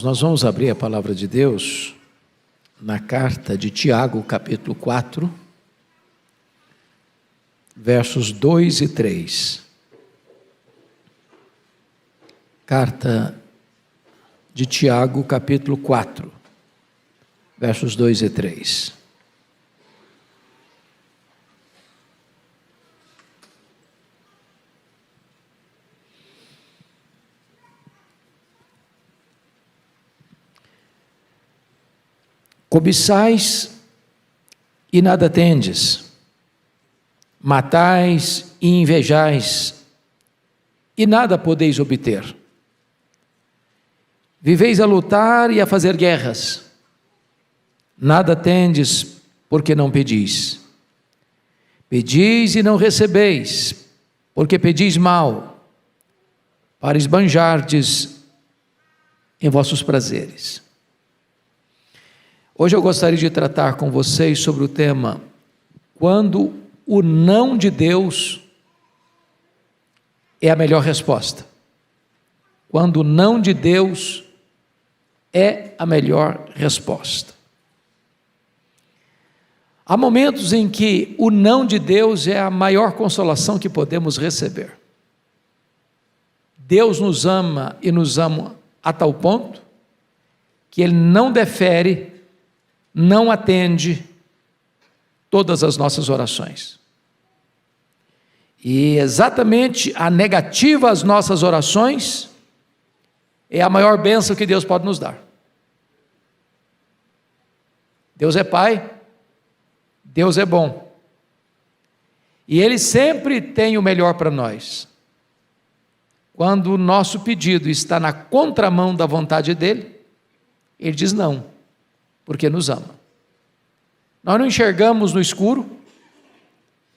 Nós vamos abrir a palavra de Deus na carta de Tiago, capítulo 4, versos 2 e 3. Carta de Tiago, capítulo 4, versos 2 e 3. Cobiçais e nada tendes, matais e invejais, e nada podeis obter. Viveis a lutar e a fazer guerras, nada tendes, porque não pedis. Pedis e não recebeis, porque pedis mal, para esbanjardes em vossos prazeres. Hoje eu gostaria de tratar com vocês sobre o tema: quando o não de Deus é a melhor resposta. Quando o não de Deus é a melhor resposta. Há momentos em que o não de Deus é a maior consolação que podemos receber. Deus nos ama e nos ama a tal ponto que Ele não defere, não atende todas as nossas orações. E exatamente a negativa às nossas orações é a maior bênção que Deus pode nos dar. Deus é Pai, Deus é bom, e Ele sempre tem o melhor para nós. Quando o nosso pedido está na contramão da vontade dEle, Ele diz não, porque nos ama. Nós não enxergamos no escuro,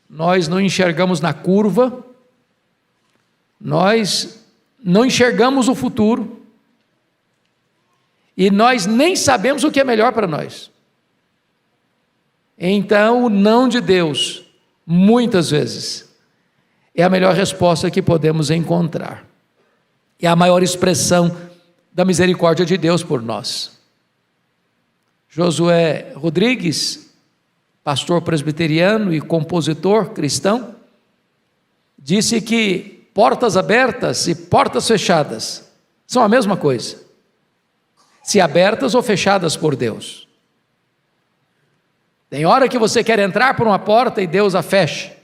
nós não enxergamos na curva, nós não enxergamos o futuro, e nós nem sabemos o que é melhor para nós. Então, o não de Deus, muitas vezes, é a melhor resposta que podemos encontrar. É a maior expressão da misericórdia de Deus por nós. Josué Rodrigues, pastor presbiteriano e compositor cristão, disse que portas abertas e portas fechadas são a mesma coisa, se abertas ou fechadas por Deus. Tem hora que você quer entrar por uma porta e Deus a fecha,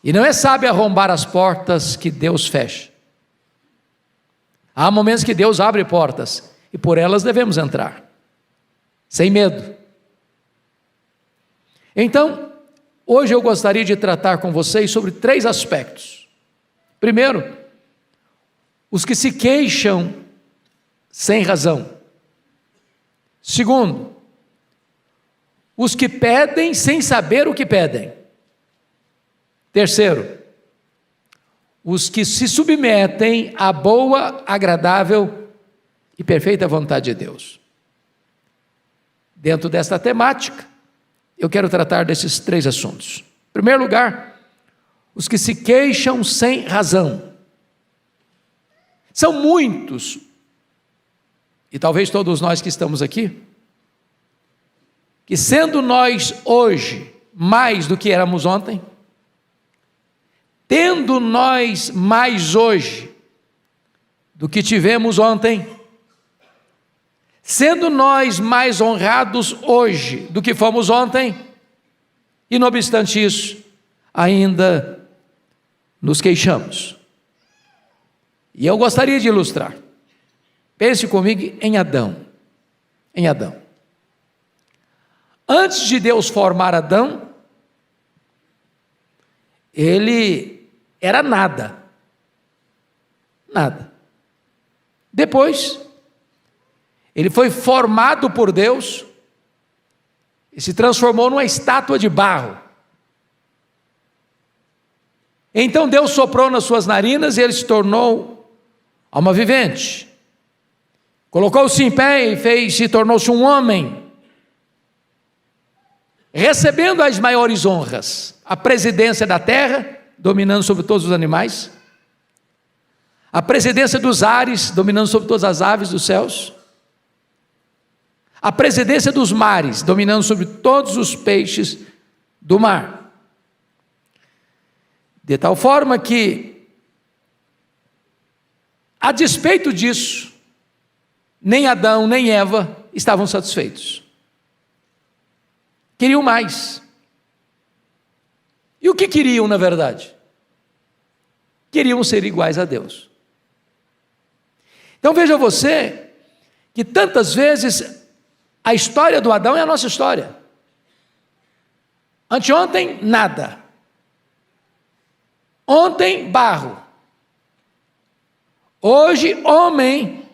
e não é sábio arrombar as portas que Deus fecha. Há momentos que Deus abre portas e por elas devemos entrar sem medo. Então, hoje eu gostaria de tratar com vocês sobre 3 aspectos. Primeiro, os que se queixam sem razão. Segundo, os que pedem sem saber o que pedem. Terceiro, os que se submetem à boa, agradável e perfeita vontade de Deus. Dentro desta temática, eu quero tratar desses 3 assuntos. Em primeiro lugar, os que se queixam sem razão. São muitos, e talvez todos nós que estamos aqui, que sendo nós hoje mais do que éramos ontem, tendo nós mais hoje do que tivemos ontem, sendo nós mais honrados hoje do que fomos ontem, e não obstante isso, ainda nos queixamos. E eu gostaria de ilustrar. Pense comigo em Adão. Em Adão. Antes de Deus formar Adão, ele era nada. Nada. Depois, ele foi formado por Deus e se transformou numa estátua de barro. Então Deus soprou nas suas narinas e ele se tornou alma vivente. Colocou-se em pé e se tornou-se um homem, recebendo as maiores honras, a presidência da terra, dominando sobre todos os animais, a presidência dos ares, dominando sobre todas as aves dos céus, a presidência dos mares, dominando sobre todos os peixes do mar. De tal forma que, a despeito disso, nem Adão nem Eva estavam satisfeitos. Queriam mais. E o que queriam, na verdade? Queriam ser iguais a Deus. Então veja você, que tantas vezes a história do Adão é a nossa história. Anteontem, nada. Ontem, barro. Hoje, homem,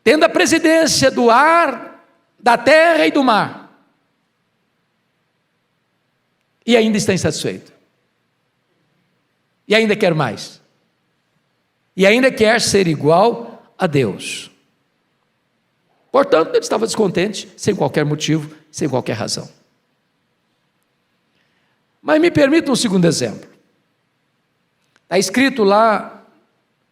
tendo a presidência do ar, da terra e do mar. E ainda está insatisfeito. E ainda quer mais. E ainda quer ser igual a Deus. Portanto, ele estava descontente, sem qualquer motivo, sem qualquer razão. Mas me permita um segundo exemplo. Está escrito lá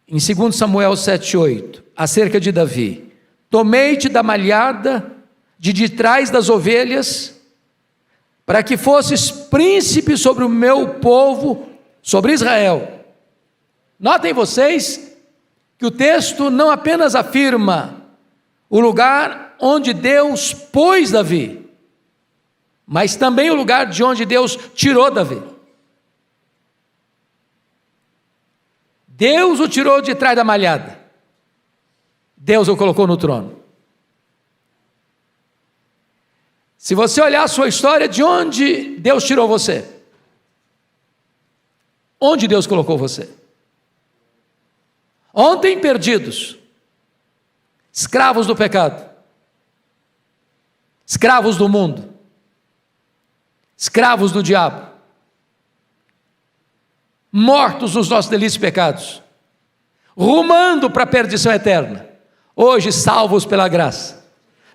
em 2 Samuel 7,8, acerca de Davi: tomei-te da malhada de trás das ovelhas, para que fosses príncipe sobre o meu povo, sobre Israel. Notem vocês que o texto não apenas afirma o lugar onde Deus pôs Davi, mas também o lugar de onde Deus tirou Davi. Deus o tirou de trás da malhada. Deus o colocou no trono. Se você olhar a sua história, de onde Deus tirou você? Onde Deus colocou você? Ontem perdidos, escravos do pecado, escravos do mundo, escravos do diabo, mortos nos nossos delitos e pecados, rumando para a perdição eterna. Hoje salvos pela graça,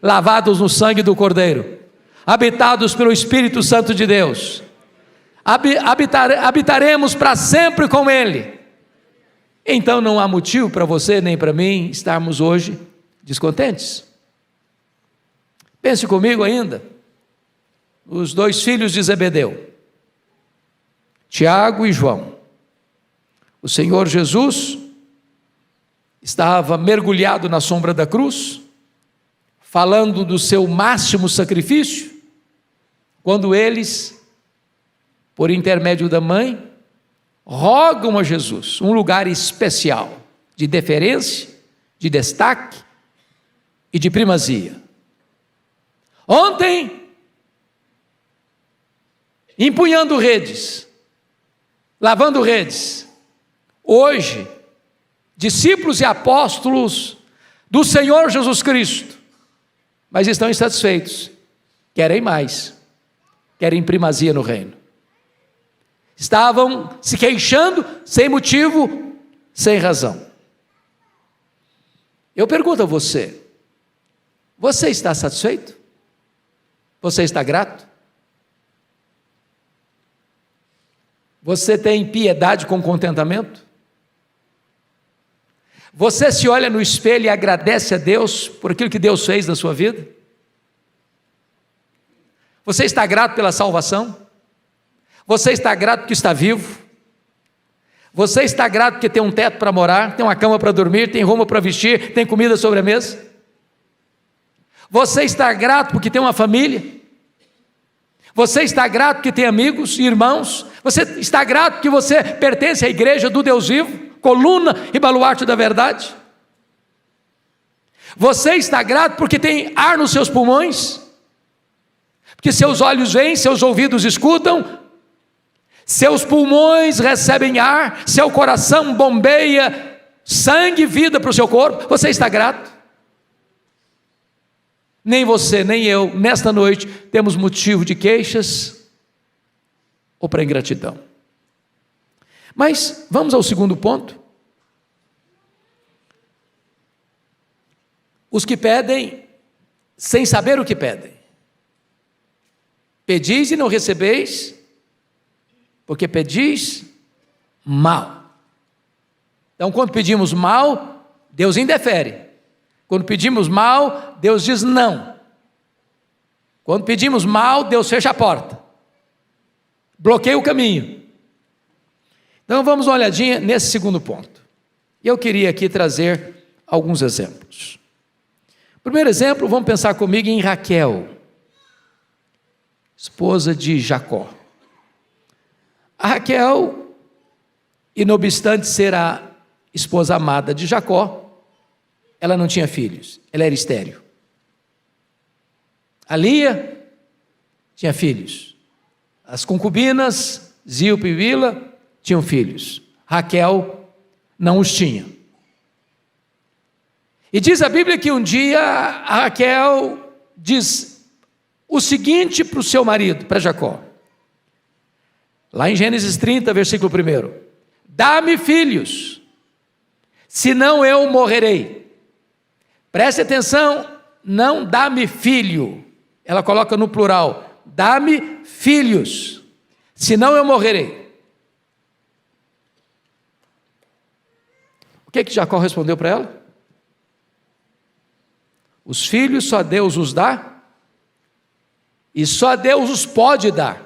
lavados no sangue do Cordeiro, habitados pelo Espírito Santo de Deus, habitaremos para sempre com Ele. Então não há motivo para você nem para mim estarmos hoje descontentes. Pense comigo ainda, os dois filhos de Zebedeu, Tiago e João. O Senhor Jesus estava mergulhado na sombra da cruz, falando do seu máximo sacrifício, quando eles, por intermédio da mãe, rogam a Jesus um lugar especial, de deferência, de destaque e de primazia. Ontem, empunhando redes, lavando redes. Hoje, discípulos e apóstolos do Senhor Jesus Cristo, mas estão insatisfeitos, querem mais, querem primazia no reino. Estavam se queixando sem motivo, sem razão. Eu pergunto a você, você está satisfeito? Você está grato? Você tem piedade com contentamento? Você se olha no espelho e agradece a Deus por aquilo que Deus fez na sua vida? Você está grato pela salvação? Você está grato porque está vivo? Você está grato porque tem um teto para morar, tem uma cama para dormir, tem roupa para vestir, tem comida sobre a mesa? Você está grato porque tem uma família? Você está grato porque tem amigos e irmãos? Você está grato porque você pertence à igreja do Deus vivo, coluna e baluarte da verdade? Você está grato porque tem ar nos seus pulmões? Porque seus olhos veem, seus ouvidos escutam, seus pulmões recebem ar, seu coração bombeia sangue e vida para o seu corpo? Você está grato? Nem você, nem eu, nesta noite, temos motivo de queixas ou para ingratidão. Mas vamos ao segundo ponto. Os que pedem sem saber o que pedem. Pedis e não recebeis, porque pedis mal. Então, quando pedimos mal, Deus indefere. Quando pedimos mal, Deus diz não. Quando pedimos mal, Deus fecha a porta, bloqueia o caminho. Então vamos uma olhadinha nesse segundo ponto. Eu queria aqui trazer alguns exemplos. Primeiro exemplo, vamos pensar comigo em Raquel, esposa de Jacó. A Raquel, e não obstante ser a esposa amada de Jacó, ela não tinha filhos, ela era estéril. A Lia tinha filhos. As concubinas, Zilpa e Bila, tinham filhos. Raquel não os tinha. E diz a Bíblia que um dia a Raquel diz o seguinte para o seu marido, para Jacó. Lá em Gênesis 30, versículo 1. Dá-me filhos, senão eu morrerei. Preste atenção, não dá-me filho. Ela coloca no plural, dá-me filhos, senão eu morrerei. O que Jacó respondeu para ela? Os filhos só Deus os dá, e só Deus os pode dar.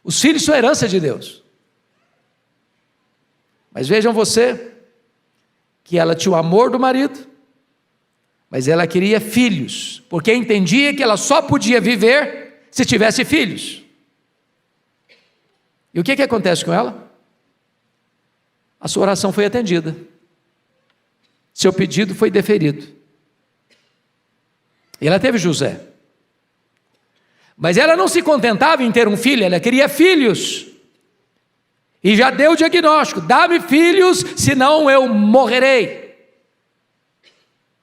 Os filhos são herança de Deus. Mas vejam você, que ela tinha o amor do marido, mas ela queria filhos, porque entendia que ela só podia viver se tivesse filhos. E o que acontece com ela? A sua oração foi atendida, seu pedido foi deferido, e ela teve José. Mas ela não se contentava em ter um filho, ela queria filhos, e já deu o diagnóstico: dá-me filhos, senão eu morrerei.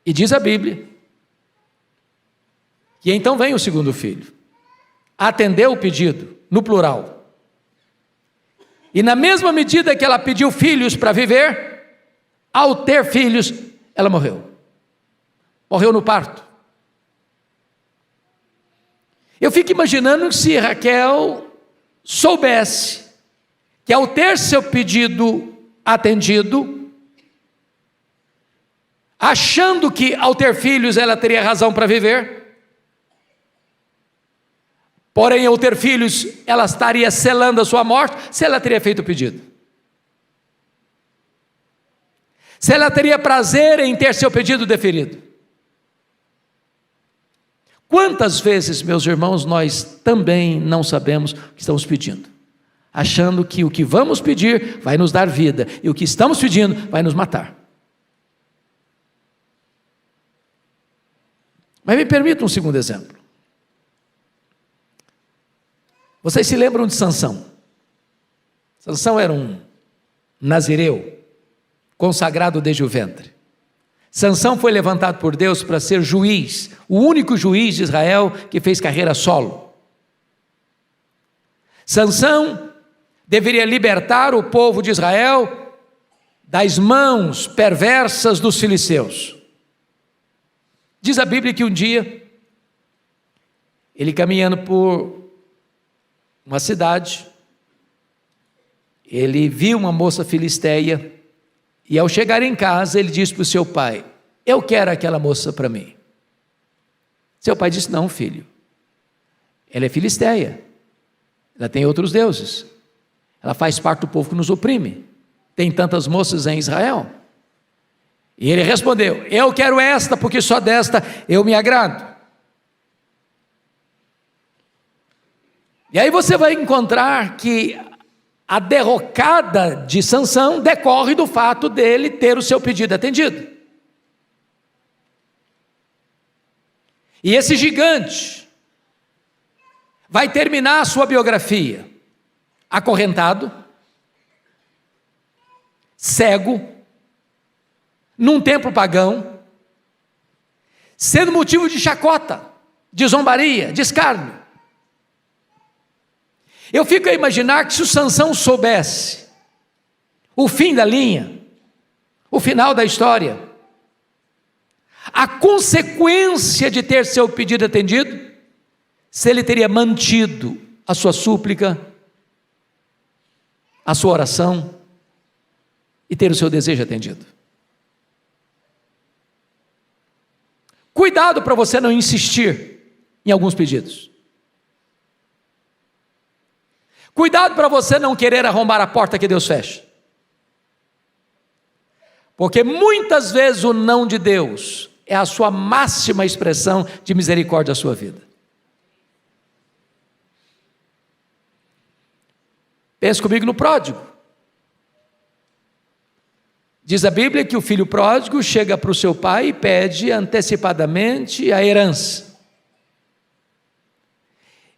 E diz a Bíblia que então vem o segundo filho, atendeu o pedido, no plural, e na mesma medida que ela pediu filhos para viver, ao ter filhos, ela morreu no parto. Eu fico imaginando se Raquel soubesse que ao ter seu pedido atendido, achando que ao ter filhos ela teria razão para viver, porém ao ter filhos ela estaria selando a sua morte, se ela teria feito o pedido, se ela teria prazer em ter seu pedido deferido. Quantas vezes, meus irmãos, nós também não sabemos o que estamos pedindo, achando que o que vamos pedir vai nos dar vida, e o que estamos pedindo vai nos matar. Mas me permita um segundo exemplo. Vocês se lembram de Sansão? Sansão era um nazireu, consagrado desde o ventre. Sansão foi levantado por Deus para ser juiz, o único juiz de Israel que fez carreira solo. Sansão deveria libertar o povo de Israel das mãos perversas dos filisteus. Diz a Bíblia que um dia, ele caminhando por uma cidade, ele viu uma moça filisteia, e ao chegar em casa, ele disse para o seu pai: eu quero aquela moça para mim. Seu pai disse: não, filho, ela é filisteia, ela tem outros deuses, ela faz parte do povo que nos oprime, tem tantas moças em Israel. E ele respondeu: eu quero esta, porque só desta eu me agrado. E aí você vai encontrar que a derrocada de Sansão decorre do fato dele ter o seu pedido atendido. E esse gigante vai terminar a sua biografia acorrentado, cego, num templo pagão, sendo motivo de chacota, de zombaria, de escárnio. Eu fico a imaginar que se o Sansão soubesse o fim da linha, o final da história, a consequência de ter seu pedido atendido, se ele teria mantido a sua súplica, a sua oração, e ter o seu desejo atendido. Cuidado para você não insistir em alguns pedidos. Cuidado para você não querer arrombar a porta que Deus fecha. Porque muitas vezes o não de Deus é a sua máxima expressão de misericórdia à sua vida. Pense comigo no pródigo. Diz a Bíblia que o filho pródigo chega para o seu pai e pede antecipadamente a herança.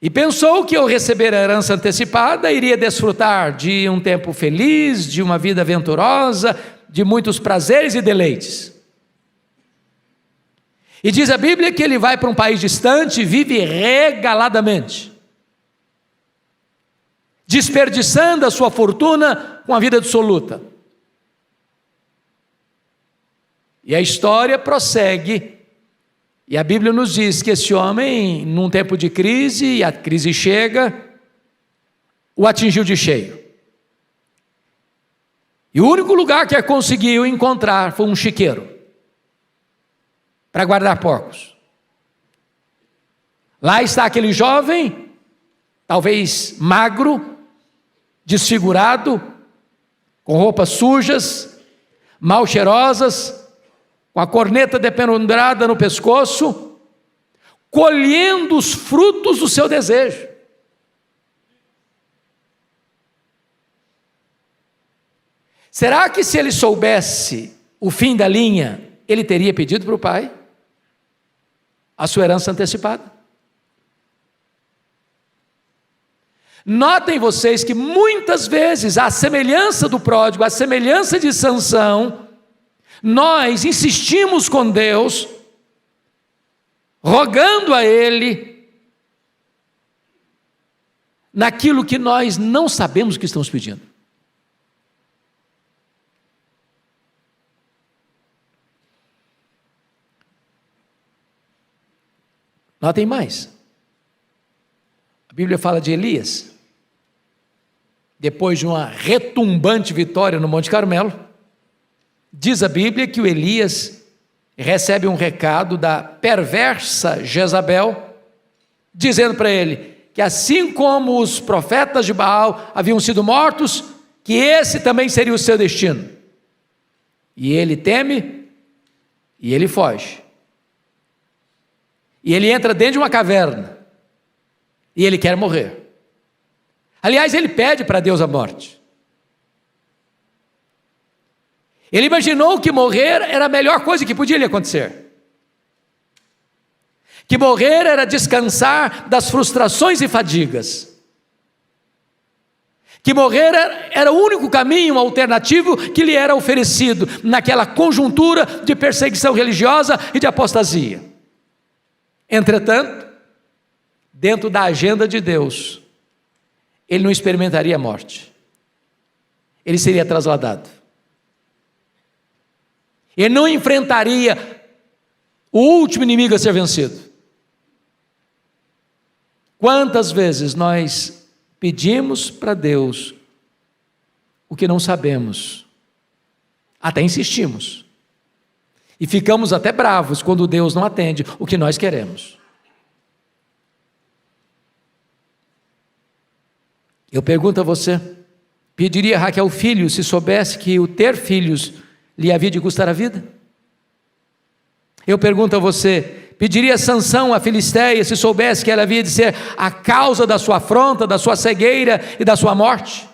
E pensou que ao receber a herança antecipada, iria desfrutar de um tempo feliz, de uma vida aventurosa, de muitos prazeres e deleites. E diz a Bíblia que ele vai para um país distante e vive regaladamente, desperdiçando a sua fortuna com a vida dissoluta. E a história prossegue, e a Bíblia nos diz que esse homem, num tempo de crise, e a crise chega, o atingiu de cheio. E o único lugar que conseguiu encontrar foi um chiqueiro, para guardar porcos. Lá está aquele jovem, talvez magro, desfigurado, com roupas sujas, mal cheirosas, com a corneta dependurada no pescoço, colhendo os frutos do seu desejo. Será que se ele soubesse o fim da linha, ele teria pedido para o pai a sua herança antecipada? Notem vocês que muitas vezes, à semelhança do pródigo, à semelhança de Sansão, nós insistimos com Deus, rogando a Ele, naquilo que nós não sabemos que estamos pedindo. Notem mais, a Bíblia fala de Elias, depois de uma retumbante vitória no Monte Carmelo. Diz a Bíblia que o Elias recebe um recado da perversa Jezabel, dizendo para ele que assim como os profetas de Baal haviam sido mortos, que esse também seria o seu destino. E ele teme, e ele foge. E ele entra dentro de uma caverna, e ele quer morrer. Aliás, ele pede para Deus a morte. Ele imaginou que morrer era a melhor coisa que podia lhe acontecer. Que morrer era descansar das frustrações e fadigas. Que morrer era o único caminho alternativo que lhe era oferecido naquela conjuntura de perseguição religiosa e de apostasia. Entretanto, dentro da agenda de Deus, ele não experimentaria a morte. Ele seria trasladado. Ele não enfrentaria o último inimigo a ser vencido. Quantas vezes nós pedimos para Deus o que não sabemos, até insistimos, e ficamos até bravos quando Deus não atende o que nós queremos. Eu pergunto a você, pediria Raquel filho se soubesse que o ter filhos lhe havia de custar a vida? Eu pergunto a você, pediria Sansão a Filisteia se soubesse que ela havia de ser a causa da sua afronta, da sua cegueira e da sua morte?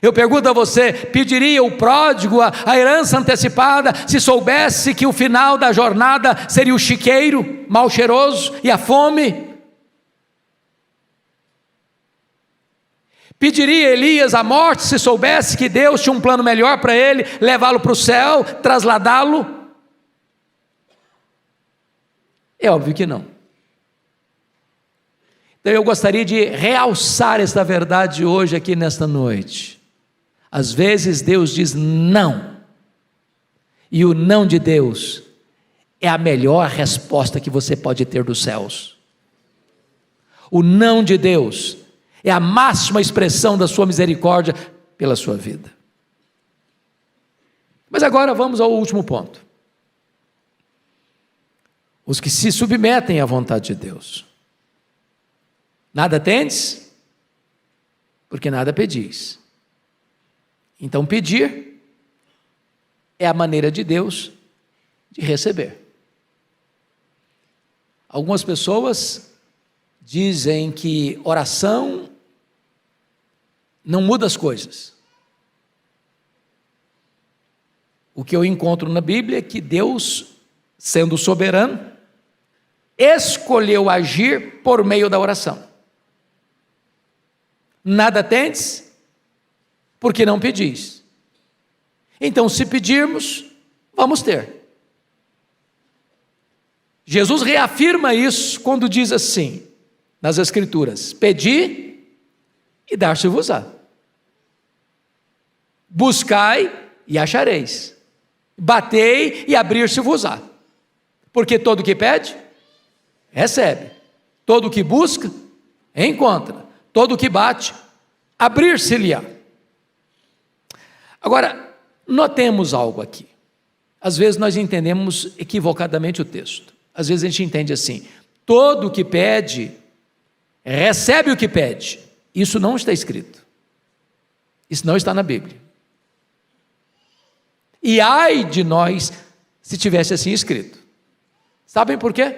Eu pergunto a você, pediria o pródigo a herança antecipada se soubesse que o final da jornada seria o chiqueiro mal cheiroso e a fome? Pediria Elias a morte se soubesse que Deus tinha um plano melhor para ele, levá-lo para o céu, trasladá-lo? É óbvio que não. Então eu gostaria de realçar esta verdade hoje aqui nesta noite. Às vezes Deus diz não, e o não de Deus é a melhor resposta que você pode ter dos céus. O não de Deus é a máxima expressão da sua misericórdia pela sua vida. Mas agora vamos ao último ponto. Os que se submetem à vontade de Deus. Nada tendes, porque nada pedis. Então pedir é a maneira de Deus de receber. Algumas pessoas dizem que oração não muda as coisas. O que eu encontro na Bíblia é que Deus, sendo soberano, escolheu agir por meio da oração. Nada tendes, porque não pedis. Então, se pedirmos, vamos ter. Jesus reafirma isso quando diz assim, nas Escrituras: pedi e dar-se-vos-á. Buscai e achareis. Batei e abrir-se-vos-á. Porque todo o que pede, recebe. Todo o que busca, encontra. Todo o que bate, abrir-se-lhe-á. Agora, notemos algo aqui. Às vezes nós entendemos equivocadamente o texto. Às vezes a gente entende assim: todo o que pede, recebe o que pede. Isso não está escrito. Isso não está na Bíblia. E ai de nós se tivesse assim escrito. Sabem por quê?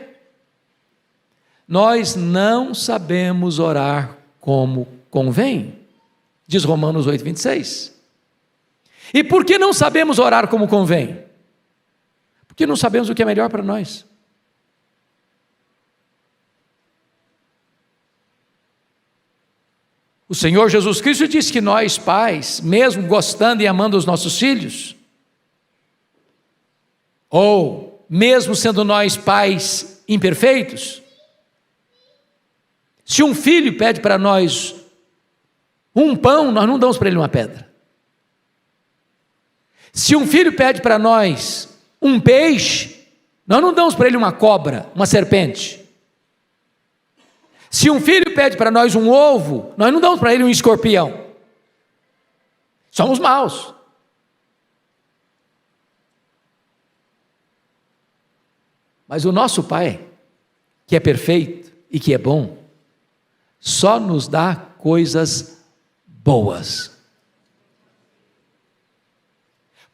Nós não sabemos orar como convém, diz Romanos 8:26. E por que não sabemos orar como convém? Porque não sabemos o que é melhor para nós. O Senhor Jesus Cristo disse que nós, pais, mesmo gostando e amando os nossos filhos, ou mesmo sendo nós pais imperfeitos, se um filho pede para nós um pão, nós não damos para ele uma pedra. Se um filho pede para nós um peixe, nós não damos para ele uma cobra, uma serpente. Se um filho pede para nós um ovo, nós não damos para ele um escorpião. Somos maus. Mas o nosso Pai, que é perfeito e que é bom, só nos dá coisas boas.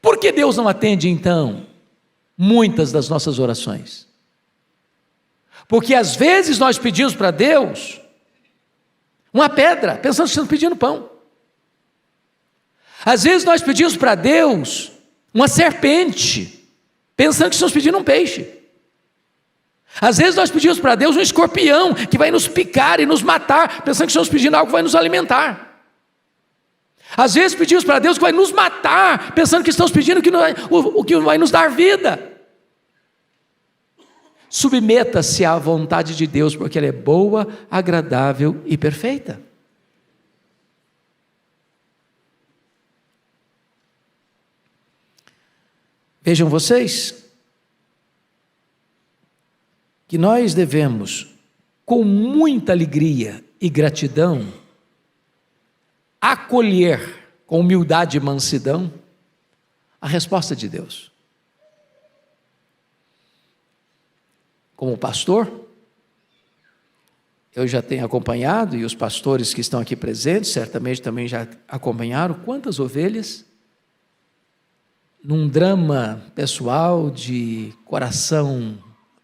Por que Deus não atende, então, muitas das nossas orações? Porque às vezes nós pedimos para Deus uma pedra, pensando que estamos pedindo pão. Às vezes nós pedimos para Deus uma serpente, pensando que estamos pedindo um peixe. Às vezes nós pedimos para Deus um escorpião que vai nos picar e nos matar, pensando que estamos pedindo algo que vai nos alimentar. Às vezes pedimos para Deus que vai nos matar, pensando que estamos pedindo o que vai nos dar vida. Submeta-se à vontade de Deus, porque ela é boa, agradável e perfeita. Vejam vocês que nós devemos, com muita alegria e gratidão, acolher com humildade e mansidão a resposta de Deus. Como pastor, eu já tenho acompanhado, e os pastores que estão aqui presentes certamente também já acompanharam, quantas ovelhas, num drama pessoal de coração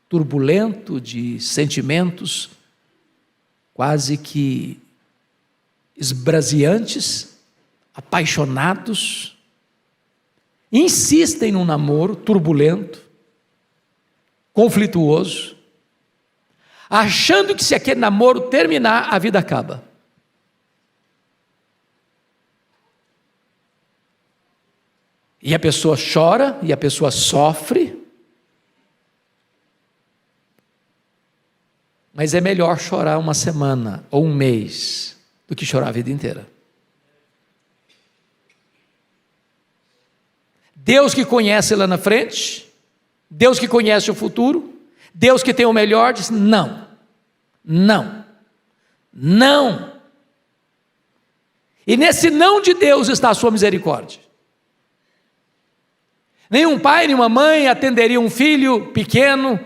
turbulento, de sentimentos quase que esbraseantes, apaixonados, insistem num namoro turbulento, conflituoso, achando que se aquele namoro terminar, a vida acaba. E a pessoa chora, e a pessoa sofre, mas é melhor chorar uma semana ou um mês do que chorar a vida inteira. Deus que conhece lá na frente, Deus que conhece o futuro, Deus que tem o melhor, diz não, não, não. E nesse não de Deus está a sua misericórdia. Nenhum pai, nenhuma mãe atenderia um filho pequeno,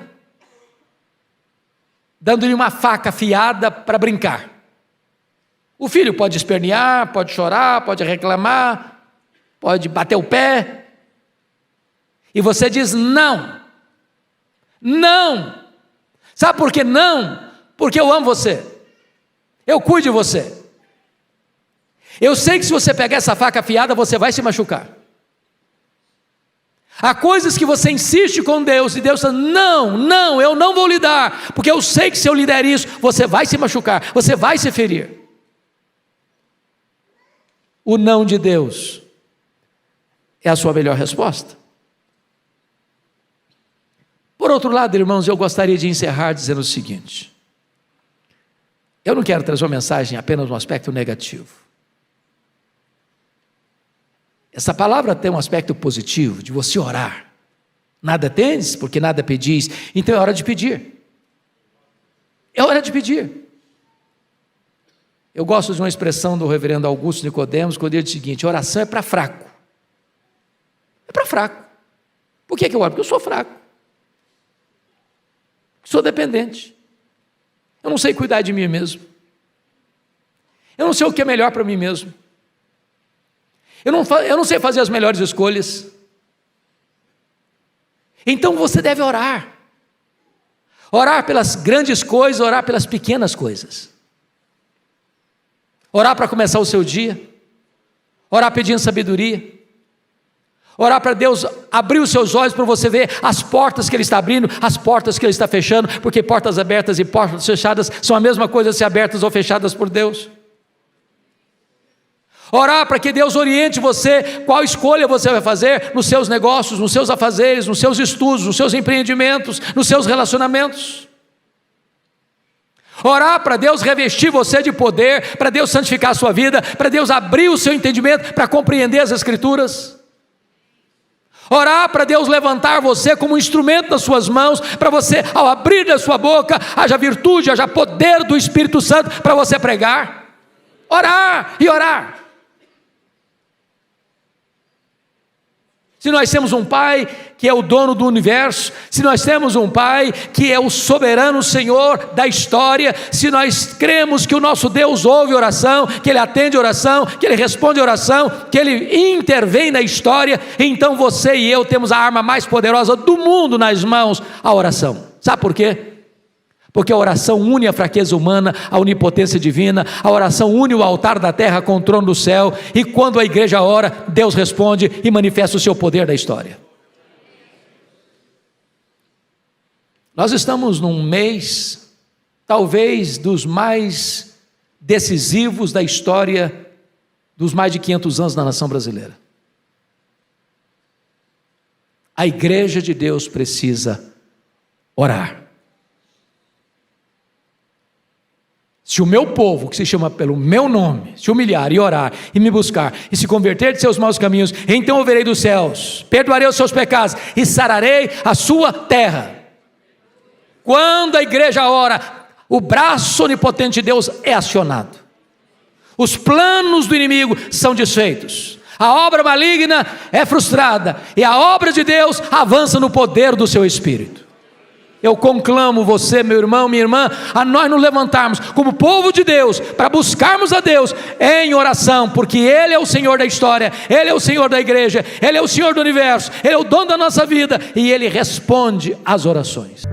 dando-lhe uma faca afiada para brincar. O filho pode espernear, pode chorar, pode reclamar, pode bater o pé, e você diz não, não. Sabe por que não? Porque eu amo você, eu cuido de você. Eu sei que se você pegar essa faca afiada, você vai se machucar. Há coisas que você insiste com Deus, e Deus diz, não, eu não vou lhe dar, porque eu sei que se eu lhe der isso, você vai se machucar, você vai se ferir. O não de Deus é a sua melhor resposta. Por outro lado, irmãos, eu gostaria de encerrar dizendo o seguinte: eu não quero trazer uma mensagem apenas no aspecto negativo. Essa palavra tem um aspecto positivo, de você orar. Nada tendes, porque nada pedis, então é hora de pedir. É hora de pedir. Eu gosto de uma expressão do reverendo Augusto Nicodemos, quando ele diz o seguinte: oração é para fraco. É para fraco. Por que eu oro? Porque eu sou fraco. Sou dependente. Eu não sei cuidar de mim mesmo. Eu não sei o que é melhor para mim mesmo. Eu não sei fazer as melhores escolhas. Então você deve orar. Orar pelas grandes coisas, orar pelas pequenas coisas. Orar para começar o seu dia. Orar pedindo sabedoria. Orar para Deus abrir os seus olhos para você ver as portas que Ele está abrindo, as portas que Ele está fechando, porque portas abertas e portas fechadas são a mesma coisa se abertas ou fechadas por Deus. Orar para que Deus oriente você, qual escolha você vai fazer nos seus negócios, nos seus afazeres, nos seus estudos, nos seus empreendimentos, nos seus relacionamentos. Orar para Deus revestir você de poder, para Deus santificar a sua vida, para Deus abrir o seu entendimento, para compreender as Escrituras. Orar para Deus levantar você como um instrumento nas suas mãos, para você, ao abrir da sua boca, haja virtude, haja poder do Espírito Santo para você pregar. Orar e orar. Se nós temos um Pai que é o dono do universo, se nós temos um Pai que é o soberano Senhor da história, se nós cremos que o nosso Deus ouve oração, que Ele atende oração, que Ele responde oração, que Ele intervém na história, então você e eu temos a arma mais poderosa do mundo nas mãos, a oração. Sabe por quê? Porque a oração une a fraqueza humana, a onipotência divina, a oração une o altar da terra com o trono do céu, e quando a igreja ora, Deus responde e manifesta o seu poder da história. Nós estamos num mês, talvez dos mais decisivos da história dos mais de 500 anos na nação brasileira. A igreja de Deus precisa orar. Se o meu povo, que se chama pelo meu nome, se humilhar e orar e me buscar e se converter de seus maus caminhos, então eu verei dos céus, perdoarei os seus pecados e sararei a sua terra. Quando a igreja ora, o braço onipotente de Deus é acionado. Os planos do inimigo são desfeitos. A obra maligna é frustrada e a obra de Deus avança no poder do seu Espírito. Eu conclamo você, meu irmão, minha irmã, a nós nos levantarmos como povo de Deus, para buscarmos a Deus em oração, porque Ele é o Senhor da história, Ele é o Senhor da igreja, Ele é o Senhor do universo, Ele é o dono da nossa vida, e Ele responde às orações.